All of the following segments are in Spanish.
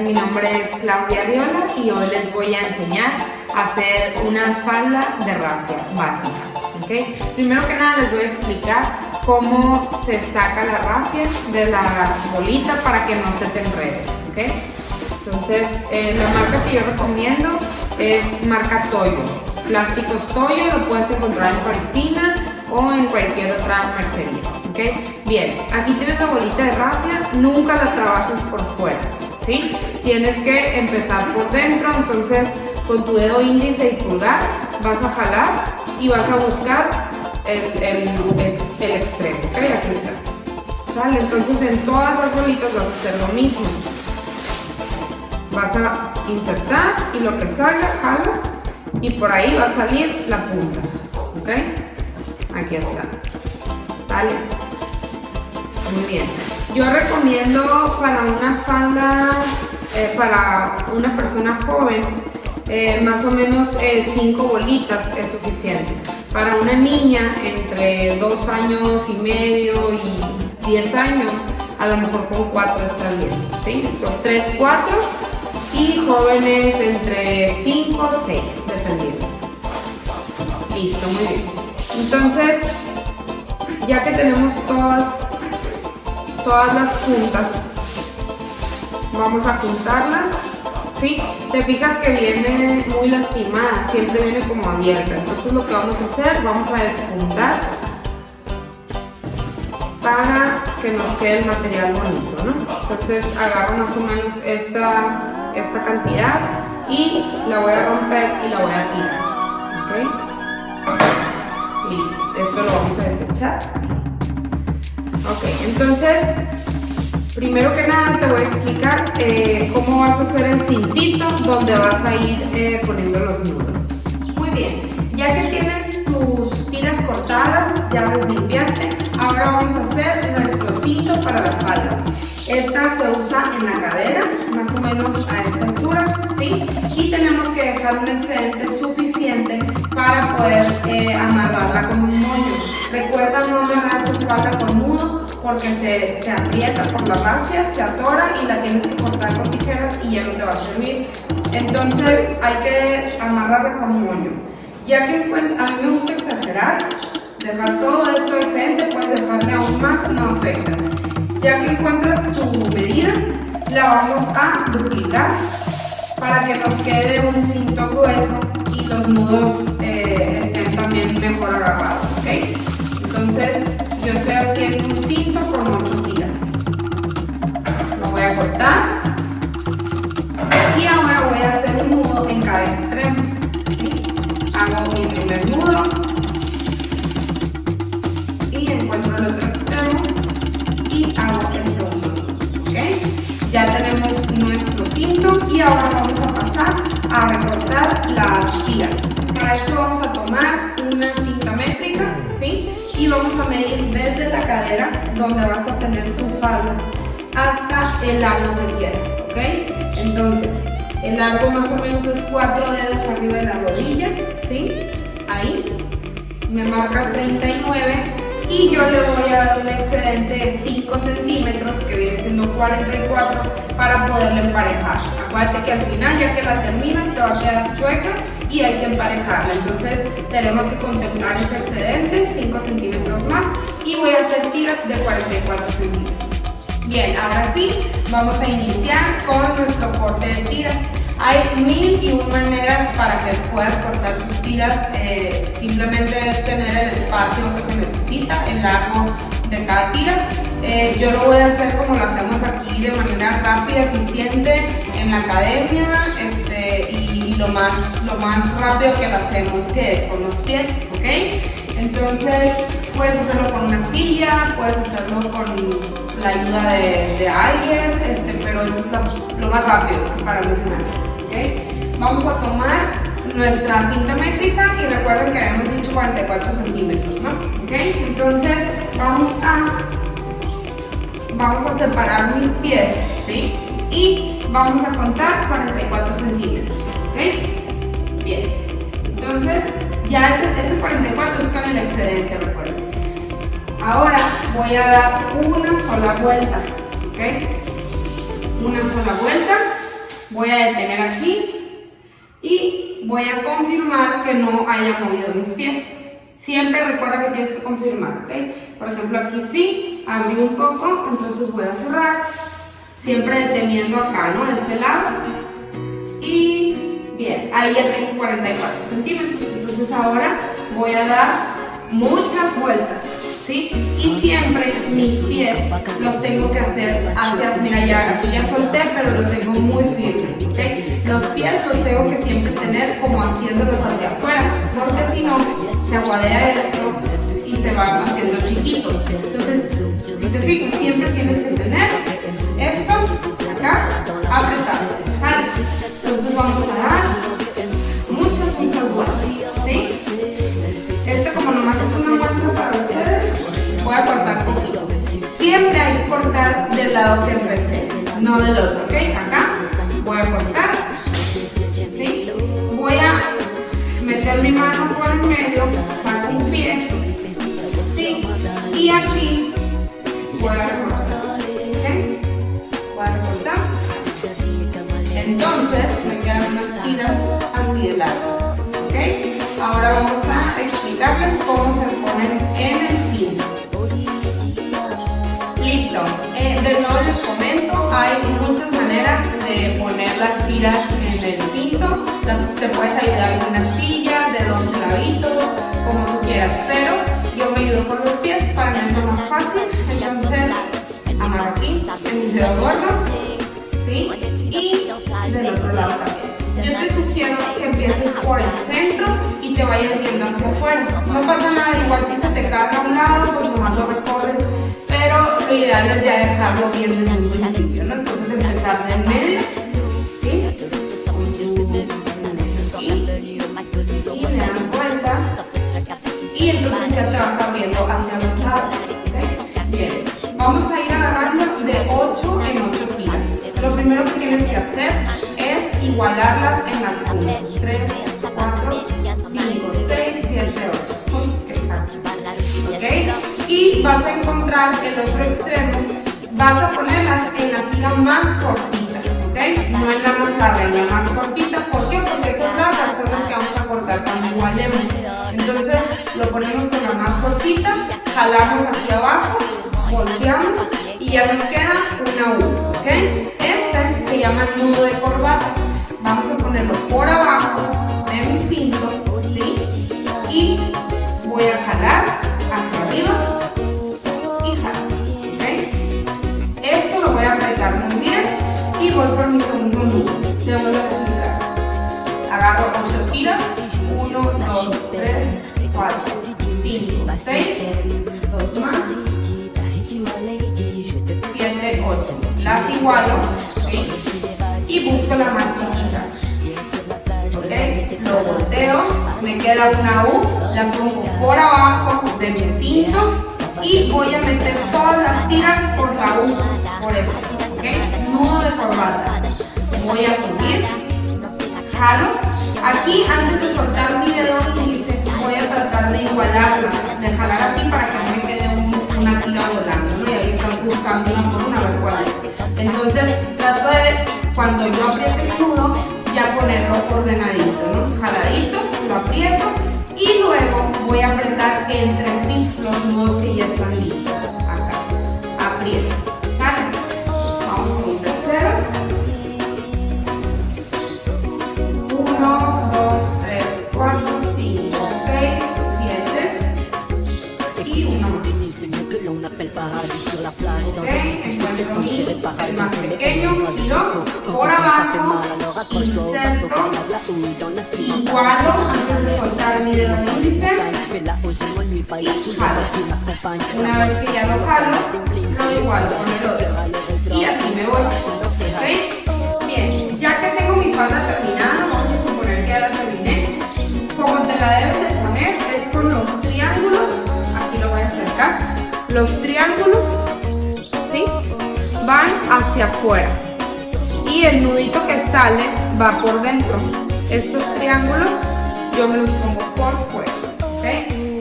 mi nombre es Claudia Arriola y hoy les voy a enseñar a hacer una falda de rafia básica. ¿Okay? Primero que nada les voy a explicar cómo se saca la rafia de la bolita para que no se te enrede. ¿Okay? Entonces la marca que yo recomiendo es marca Toyo. Plásticos Toyo, lo puedes encontrar en Parisina o en cualquier otra mercería. ¿Okay? Bien, aquí tienes la bolita de rafia, nunca la trabajes por fuera, ¿sí? Tienes que empezar por dentro, entonces con tu dedo índice y pulgar vas a jalar y vas a buscar el extremo, ¿ok? Aquí está. ¿Sale? Entonces en todas las bolitas vas a hacer lo mismo. Vas a insertar y lo que salga, jalas y por ahí va a salir la punta, ¿ok? Aquí está. ¿Sale? Muy bien. Yo recomiendo para una falda, para una persona joven, más o menos 5 bolitas es suficiente. Para una niña entre 2 años y medio y 10 años, a lo mejor con 4 está bien, ¿sí? Con 3, 4 y jóvenes entre 5, 6, dependiendo. Listo, muy bien. Entonces, ya que tenemos todas las puntas, vamos a juntarlas, ¿sí? Te fijas que viene muy lastimada, siempre viene como abierta. Entonces lo que vamos a hacer, vamos a despuntar para que nos quede el material bonito, ¿no? Entonces agarro más o menos esta cantidad y la voy a romper y la voy a tirar, ¿ok? Listo, esto lo vamos a desechar. Ok, entonces, primero que nada te voy a explicar cómo vas a hacer el cintito donde vas a ir poniendo los nudos. Muy bien, ya que tienes tus tiras cortadas, ya las limpiaste, ahora vamos a hacer nuestro cinto para la falda. Esta se usa en la cadera, más o menos a esta altura, ¿sí? Y tenemos que dejar un excedente suficiente para poder amarrarla con un moño. Recuerda no amarrar tu falda con nudo porque se aprieta por la rafia, se atora y la tienes que cortar con tijeras y ya no te va a servir. Entonces hay que amarrarla con un moño. Ya que a mí me gusta exagerar, dejar todo esto excedente, puedes dejarle aún más, no afecta. Ya que encuentras tu medida, la vamos a duplicar para que nos quede un cinto grueso y los nudos estén también mejor agarrados, ¿ok? Entonces yo estoy haciendo un cinto con 8 tiras. Lo voy a cortar y ahora voy a hacer un nudo en cada extremo, ¿sí? Hago mi primer nudo y encuentro el otro extremo y hago el segundo nudo, ¿ok? Ya tenemos nuestro cinto y ahora vamos a pasar a recortar las tiras. Para esto vamos a tomar una cinta métrica, ¿sí? Y vamos a medir desde la cadera, donde vas a tener tu falda, hasta el largo que quieras, ¿ok? Entonces, el largo más o menos es 4 dedos arriba de la rodilla, ¿sí? Ahí, me marca 39 y yo le voy a dar un excedente de 5 centímetros, que viene siendo 44, para poderle emparejar. Acuérdate que al final, ya que la terminas, te va a quedar chueca y hay que emparejarla. Entonces tenemos que contemplar ese excedente, 5 centímetros más, y voy a hacer tiras de 44 centímetros. Bien, ahora sí, vamos a iniciar con nuestro corte de tiras. Hay 1001 maneras para que puedas cortar tus tiras, simplemente es tener el espacio que se necesita, el largo de cada tira. Yo lo voy a hacer como lo hacemos aquí, de manera rápida, eficiente en la academia, y lo más rápido que lo hacemos, que es con los pies, ¿ok? Entonces puedes hacerlo con una silla, puedes hacerlo con la ayuda de alguien, pero eso es lo más rápido que para mí se me hace, ¿ok? Vamos a tomar nuestra cinta métrica y recuerden que habíamos dicho 44 centímetros, ¿no? ¿Ok? Entonces vamos a separar mis pies, ¿sí? Y vamos a contar 44 centímetros, ¿ok? Bien, entonces ya ese 44 es con el excedente, recuerden. Ahora voy a dar una sola vuelta, ¿ok? Una sola vuelta Voy a detener aquí y voy a confirmar que no haya movido mis pies. Siempre recuerda que tienes que confirmar, ¿ok? Por ejemplo, aquí sí, abrí un poco, entonces voy a cerrar. Siempre deteniendo acá, ¿no? De este lado. Y bien, ahí ya tengo 44 centímetros. Entonces ahora voy a dar muchas vueltas, ¿sí? Y siempre mis pies los tengo que hacer hacia, mira, ya aquí ya solté, pero los tengo muy firmes, ¿ok? Los pies los tengo que siempre tener como haciéndolos hacia afuera, porque si no, se aguadea esto y se va haciendo chiquito. Entonces, si te fijas, siempre tienes que tener esto acá apretado, ¿sale? Entonces vamos a dar muchas vueltas, ¿sí? Este como nomás es una muestra para ustedes, voy a cortar poquito. Siempre hay que cortar del lado que empecé, no del otro, ¿ok? Acá voy a cortar, ¿sí? Voy a meter mi mano por el medio, saco un pie, ¿sí? Y aquí voy a recortar, ¿ok? Voy a recortar. Entonces me quedan unas tiras así de largas, ¿ok? Ahora vamos a explicarles cómo se ponen en el cinto. Listo. De nuevo les comento, hay muchas maneras de poner las tiras en el cinto. Te puedes ayudar con una silla, de 2 clavitos, como tú quieras, pero yo me ayudo con los pies para que sea más fácil. Entonces, amarro aquí en mi dedo gordo, ¿sí? Y del otro lado también. Yo te sugiero que empieces por el centro y te vayas yendo hacia afuera. No pasa nada, igual si se te carga a un lado, pues nomás lo recorres, pero lo ideal es ya dejarlo bien desde un principio, ¿no? Entonces empezar de en medio, ¿sí? Y le das vuelta y entonces ya te vas abriendo hacia los lados, ¿ok? Bien, vamos a ir agarrando de 8 en 8 tiras. Lo primero que tienes que hacer es igualarlas en las puntas. 3, 4, 5, 6, 7, 8. Exacto. ¿Ok? Y vas a encontrar el otro extremo. Vas a ponerlas en la tira más cortita, ¿ok? No en la más larga, en la más cortita. ¿Por qué? Porque esas largas son las que vamos a cortar cuando igualemos. Entonces lo ponemos con la más cortita, jalamos aquí abajo, volteamos y ya nos queda una U, ¿ok? Este se llama nudo de corbata. Vamos a ponerlo por abajo de mi cinto, ¿sí? Y voy a jalar hacia arriba y jalo, ¿ok? Esto lo voy a apretar muy bien y voy por mi segundo nudo. Te vuelvo a explicar. Agarro 8 tiras, 1, 2, 3, 4, 5, 6, 2 más, 7, 8. Las igualo, ¿sí? Y busco la más chiquita, ¿ok? Lo volteo, me queda una U, la pongo por abajo de mi cinto y voy a meter todas las tiras por la U, por eso, ¿ok? Nudo de corbata. Voy a subir, jalo. Aquí, antes de soltar mi dedo índice, voy a tratar de igualarla, de jalar así para que no me quede una tira volando, ¿no? Y ahí están buscando una por una, a ver cuál es. Entonces, trato de, cuando yo apriete mi nudo, ya ponerlo ordenadito, ¿no? Jaladito, lo aprieto y luego voy a apretar entre sí los nudos que ya están listos. Acá, aprieto, ¿sale? Vamos con un tercero. 1, 2, 3, 4, 5, 6, 7 y uno más. Ok, encuentro el más pequeño, giro por abajo, inserto, igualo antes de soltar mi dedo índice y jalo. Una vez que ya lo jalo, lo igualo con el otro y así me voy. ¿Ok? Bien, ya que tengo mi falda terminada, vamos a suponer que ya la terminé. Como te la debes de poner es con los triángulos, aquí lo voy a acercar, los triángulos, ¿sí? Van hacia afuera y el nudito que sale va por dentro. Estos triángulos yo me los pongo por fuera, ¿ok?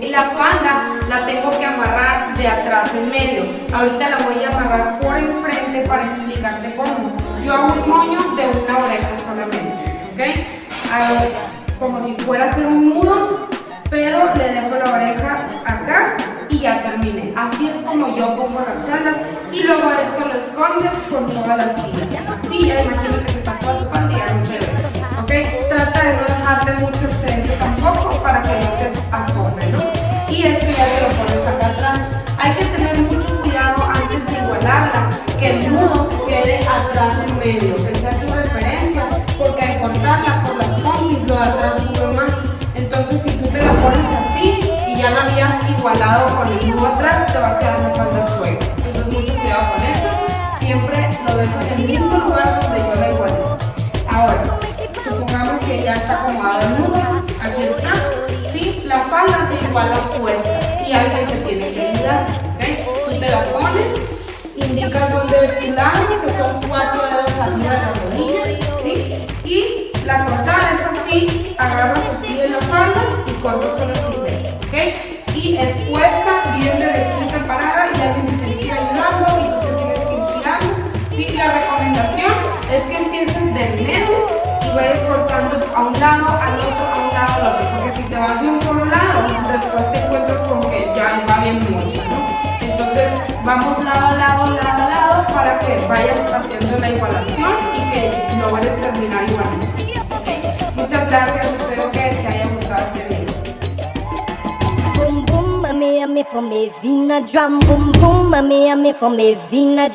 Y la falda la tengo que amarrar de atrás en medio. Ahorita la voy a amarrar por enfrente rápidamente para explicarte cómo. Yo hago un moño de una oreja solamente, ¿ok? Hago como si fuera a hacer un nudo, pero le dejo la oreja acá y ya terminé. Así es como yo pongo las faldas y luego esto lo escondes con todas las tiras. Así ya imagínate que está toda tu falda y ya no se ve, ¿ok? Trata de no dejarle mucho excedente tampoco para que no se asombre, ¿no? Y esto ya te lo pones acá atrás. Hay que tener mucho cuidado antes de igualarla, que el nudo quede atrás en medio, que sea tu referencia, porque al cortarla por las pompis lo de atrás sube más. Entonces si tú te la pones así y ya la habías igualado con el nudo atrás, te va a quedar la falda chueca. Entonces mucho cuidado con eso, siempre lo dejo en el mismo lugar donde yo la igualé. Ahora, supongamos que ya está acomodado el nudo, aquí está, ¿sí? La falda se iguala puesta y alguien te tiene que ayudar, ¿ok? Tú te la pones, indicas dónde es tu lado, que son 4 dedos arriba de la rodilla, ¿sí? Y la cortada es así, agarras así de la falda y cortas con los tijeras, ¿ok? Y es puesta, bien derechita, parada, y alguien te tiene que ir ayudando y tú te tienes que ir girando, ¿sí? La recomendación es que empieces del medio y vayas cortando a un lado, al otro, a un lado, al otro, porque si te vas de un solo lado, después te encuentras con que ya va bien mucho, ¿no? Entonces vamos lado a lado, lado a lado, para que vayas haciendo la igualación y que logres terminar igualmente. ¿Okay? Muchas gracias, espero que te haya gustado este video. Boom boom, mami, for me, Vina drum. Boom boom, mami, for me, Vina drum.